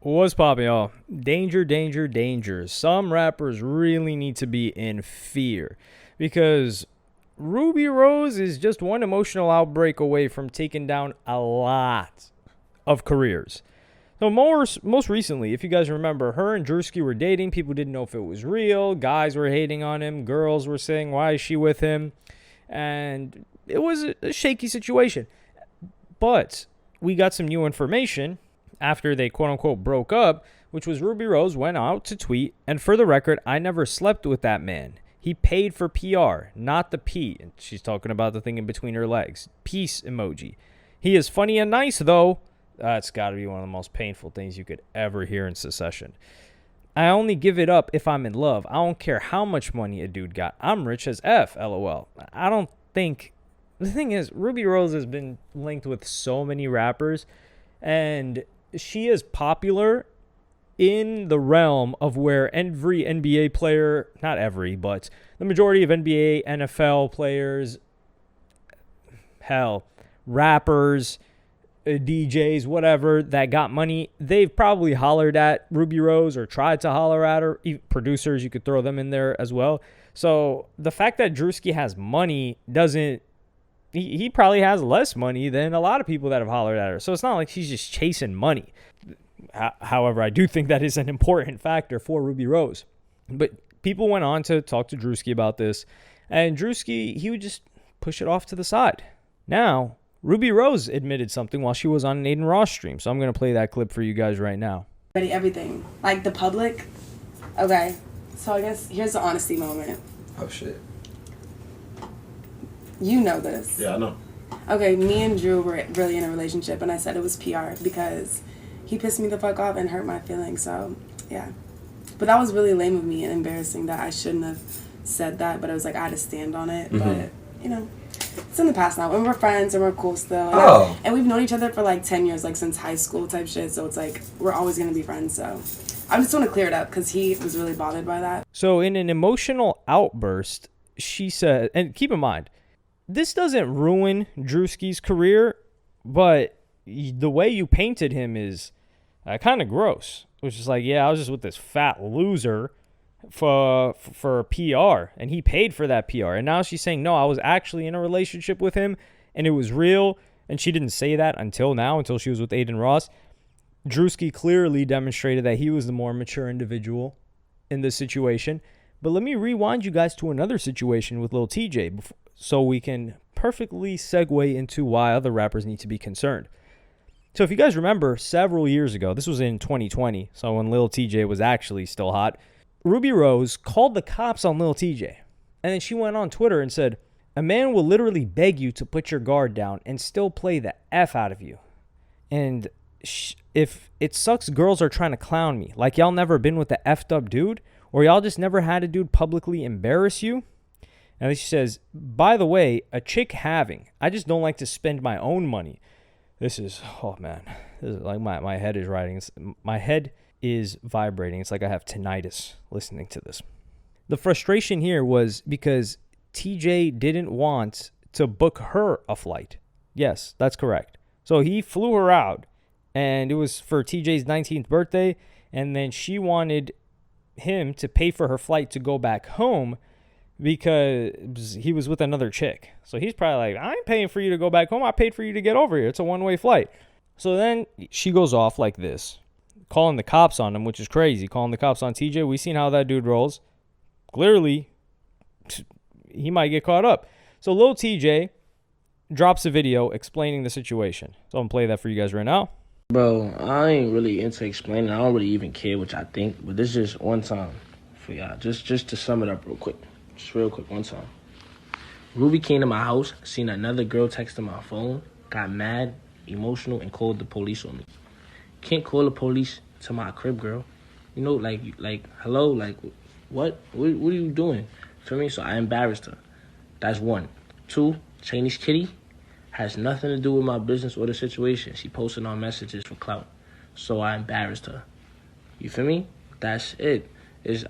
What's poppin', y'all? Danger, danger, danger. Some rappers really need to be in fear because Rubi Rose is just one emotional outbreak away from taking down a lot of careers. So most recently, if you guys remember, her and Druski were dating. People didn't know if it was real. Guys were hating on him. Girls were saying, why is she with him? And it was a shaky situation. But we got some new information after they quote-unquote broke up, which was Rubi Rose went out to tweet, and for the record, I never slept with that man. He paid for PR, not the P. And she's talking about the thing in between her legs. Peace emoji. He is funny and nice, though. That's got to be one of the most painful things you could ever hear in Secession. I only give it up if I'm in love. I don't care how much money a dude got. I'm rich as F, LOL. I don't think... The thing is, Rubi Rose has been linked with so many rappers, and she is popular in the realm of where every NBA player, not every, but the majority of NBA, NFL players, hell, rappers, DJs, whatever, that got money, they've probably hollered at Rubi Rose or tried to holler at her. Even producers, you could throw them in there as well. So the fact that Druski has money doesn't, he probably has less money than a lot of people that have hollered at her. So it's not like she's just chasing money. However, I do think that is an important factor for Rubi Rose. But people went on to talk to Druski about this, and Druski, he would just push it off to the side. Now, Rubi Rose admitted something while she was on an Aiden Ross stream, so I'm going to play that clip for you guys right now. Everything. Like the public. Okay, so I guess here's the honesty moment. Oh, shit. You know this. Yeah, I know. Okay, me and Drew were really in a relationship, and I said it was PR because he pissed me the fuck off and hurt my feelings, so, yeah. But that was really lame of me and embarrassing that I shouldn't have said that, but I was like, I had to stand on it. Mm-hmm. But, you know, it's in the past now, and we're friends, and we're cool still. And we've known each other for, like, 10 years, like, since high school type shit, so it's like, we're always going to be friends, so. I just want to clear it up, because he was really bothered by that. So, in an emotional outburst, she said, and keep in mind, this doesn't ruin Druski's career, but the way you painted him is kind of gross. Which is like, yeah, I was just with this fat loser for PR, and he paid for that PR. And now she's saying, no, I was actually in a relationship with him, and it was real. And she didn't say that until now, until she was with Aiden Ross. Druski clearly demonstrated that he was the more mature individual in this situation. But let me rewind you guys to another situation with Lil Tjay so we can perfectly segue into why other rappers need to be concerned. So if you guys remember, several years ago, this was in 2020, so when Lil Tjay was actually still hot, Rubi Rose called the cops on Lil Tjay. And then she went on Twitter and said, a man will literally beg you to put your guard down and still play the F out of you. And if it sucks girls are trying to clown me, like y'all never been with the effed up dude, or y'all just never had a dude publicly embarrass you. And then she says, by the way, a chick having, I just don't like to spend my own money. This is, oh man, this is like my head is riding. My head is vibrating. It's like I have tinnitus listening to this. The frustration here was because TJ didn't want to book her a flight. Yes, that's correct. So he flew her out, and it was for TJ's 19th birthday, and then she wanted him to pay for her flight to go back home because he was with another chick. So he's probably like, I ain't paying for you to go back home. I paid for you to get over here. It's a one-way flight. So then she goes off like this, calling the cops on him, which is crazy. Calling the cops on TJ. We've seen how that dude rolls. Clearly, he might get caught up. So Lil Tjay drops a video explaining the situation. So I'm going to play that for you guys right now. Bro, I ain't really into explaining. I don't really even care what y'all think. But this is just one time for y'all. Just to sum it up real quick. Just real quick, one time. Rubi came to my house, seen another girl texting my phone, got mad, emotional, and called the police on me. Can't call the police to my crib, girl. You know, like hello, like, what? What are you doing? Feel me? So I embarrassed her. That's one. Two, Chinese kitty has nothing to do with my business or the situation. She posted on messages for clout. So I embarrassed her. You feel me? That's it.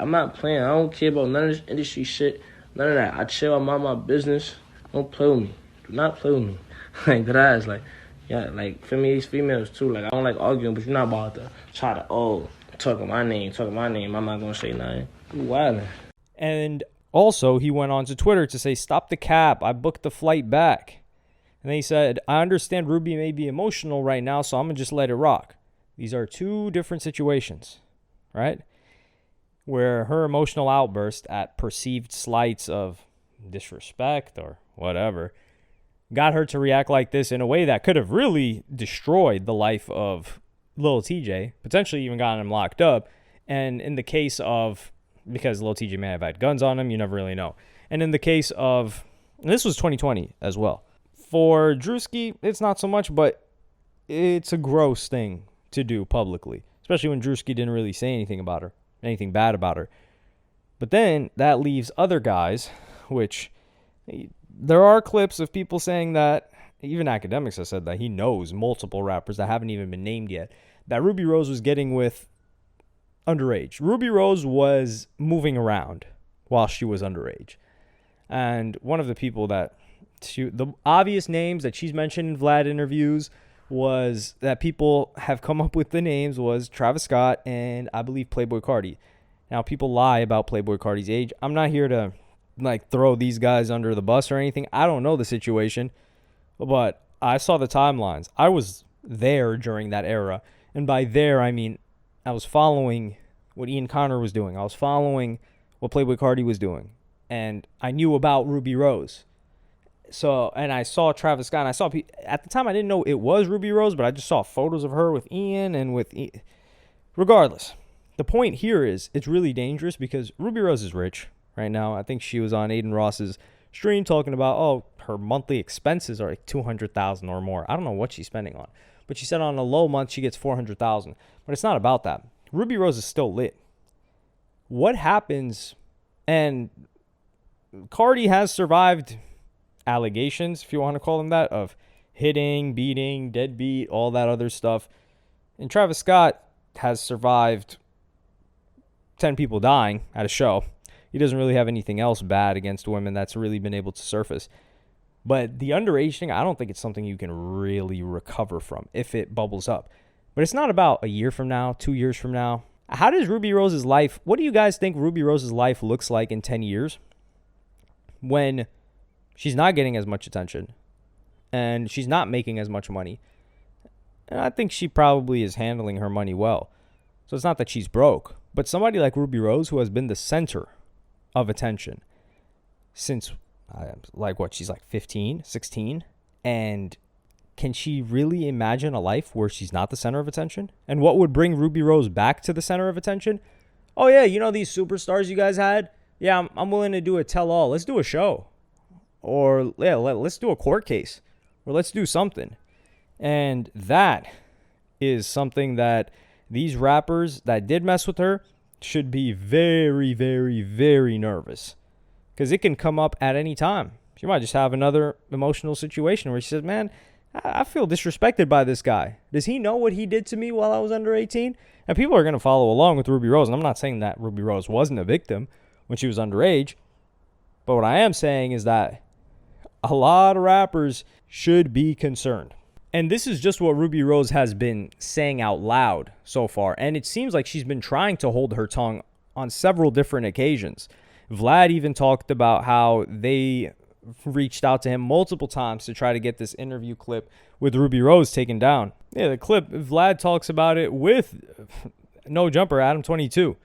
I'm not playing. I don't care about none of this industry shit. None of that. I chill. I mind my business. Don't play with me. Do not play with me. Like that ass. Like, Yeah, like, for me, these females too. Like, I don't like arguing, but you're not about to try to, talking my name. I'm not gonna say nothing. You wildin'. And also, he went on to Twitter to say, "Stop the cap. I booked the flight back." And then he said, "I understand Ruby may be emotional right now, so I'm going to just let it rock." These are two different situations, right? Where her emotional outburst at perceived slights of disrespect or whatever got her to react like this in a way that could have really destroyed the life of Lil Tjay, potentially even gotten him locked up. And in the case of, because Lil Tjay may have had guns on him, you never really know. And in the case of, and this was 2020 as well. For Druski, it's not so much, but it's a gross thing to do publicly, especially when Druski didn't really say anything about her, anything bad about her. But then that leaves other guys, which there are clips of people saying that, even academics have said that he knows multiple rappers that haven't even been named yet, that Rubi Rose was getting with underage. Rubi Rose was moving around while she was underage. And one of the people that the obvious names that she's mentioned in Vlad interviews was that people have come up with the names was Travis Scott and I believe Playboi Carti. Now, people lie about Playboi Carti's age. I'm not here to like throw these guys under the bus or anything. I don't know the situation, but I saw the timelines. I was there during that era. And by there, I mean, I was following what Ian Connor was doing. I was following what Playboi Carti was doing. And I knew about Rubi Rose. So, and I saw Travis Scott, and I saw, at the time I didn't know it was Rubi Rose, but I just saw photos of her with Ian and with, regardless. The point here is, it's really dangerous because Rubi Rose is rich right now. I think she was on Aiden Ross's stream talking about, her monthly expenses are like $200,000 or more. I don't know what she's spending on, but she said on a low month she gets $400,000. But it's not about that. Rubi Rose is still lit. What happens, and Cardi has survived allegations, if you want to call them that, of hitting, beating, deadbeat, all that other stuff. And Travis Scott has survived 10 people dying at a show. He doesn't really have anything else bad against women that's really been able to surface. But the underage thing, I don't think it's something you can really recover from if it bubbles up. But it's not about a year from now, 2 years from now. How does Rubi Rose's life, what do you guys think Rubi Rose's life looks like in 10 years when she's not getting as much attention and she's not making as much money? And I think she probably is handling her money well. So it's not that she's broke, but somebody like Rubi Rose, who has been the center of attention since she's like 15, 16, and can she really imagine a life where she's not the center of attention? And what would bring Rubi Rose back to the center of attention? Oh yeah, you know these superstars you guys had? Yeah, I'm willing to do a tell-all. Let's do a show. Or yeah, let's do a court case. Or let's do something. And that is something that these rappers that did mess with her should be very, very, very nervous. Because it can come up at any time. She might just have another emotional situation where she says, man, I feel disrespected by this guy. Does he know what he did to me while I was under 18? And people are going to follow along with Rubi Rose. And I'm not saying that Rubi Rose wasn't a victim when she was underage. But what I am saying is that a lot of rappers should be concerned. And this is just what Rubi Rose has been saying out loud so far. And it seems like she's been trying to hold her tongue on several different occasions. Vlad even talked about how they reached out to him multiple times to try to get this interview clip with Rubi Rose taken down. Yeah, the clip, Vlad talks about it with No Jumper, Adam 22. So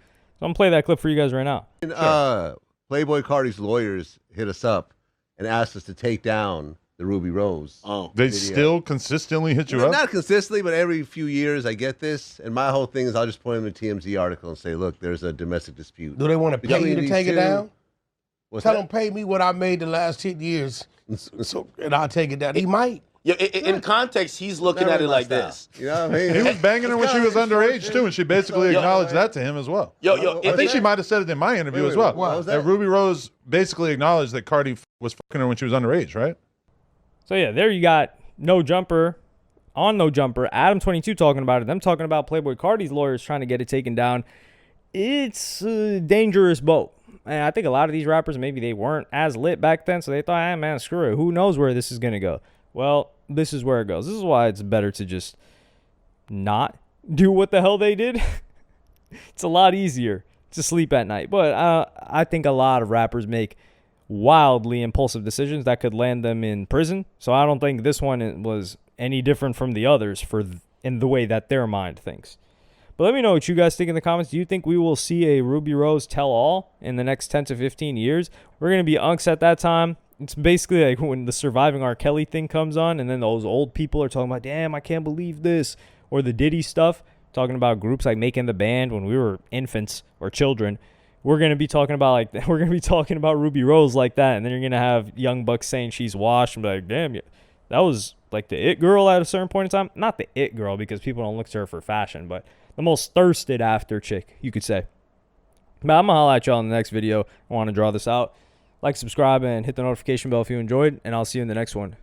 I'm going to play that clip for you guys right now. Playboi Carti's lawyers hit us up and asked us to take down the Rubi Rose. They still consistently hit you up? Not consistently, but every few years I get this. And my whole thing is I'll just point them to TMZ article and say, look, there's a domestic dispute. Do they want to pay you to take it down? Tell them pay me what I made the last 10 years, and I'll take it down. He might. Yeah, in context, he's looking at it like this. You know what I mean? He was banging her when she was underage, too, and she basically acknowledged that to him as well. I think she might have said it in my interview as well. What was that? Rubi Rose basically acknowledged that Carti was fucking her when she was underage, right? So yeah, there you got No Jumper on No Jumper. Adam 22 talking about it. Them talking about Playboi Carti's lawyers trying to get it taken down. It's a dangerous boat. And I think a lot of these rappers, maybe they weren't as lit back then, so they thought, man, screw it. Who knows where this is going to go? Well, this is where it goes. This is why it's better to just not do what the hell they did. It's a lot easier to sleep at night. But I think a lot of rappers make wildly impulsive decisions that could land them in prison. So I don't think this one was any different from the others in the way that their mind thinks. But let me know what you guys think in the comments. Do you think we will see a Rubi Rose tell-all in the next 10 to 15 years? We're going to be unks at that time. It's basically like when the Surviving R. Kelly thing comes on, and then those old people are talking about, damn, I can't believe this. Or the Diddy stuff, talking about groups like Making the Band when we were infants or children. We're going to be talking about Rubi Rose like that, and then you're going to have young bucks saying she's washed and be like, damn, that was like the it girl at a certain point in time. Not the it girl because people don't look to her for fashion, but the most thirsted after chick, you could say. But I'm going to holla at y'all in the next video. I want to draw this out. Like, subscribe, and hit the notification bell if you enjoyed, and I'll see you in the next one.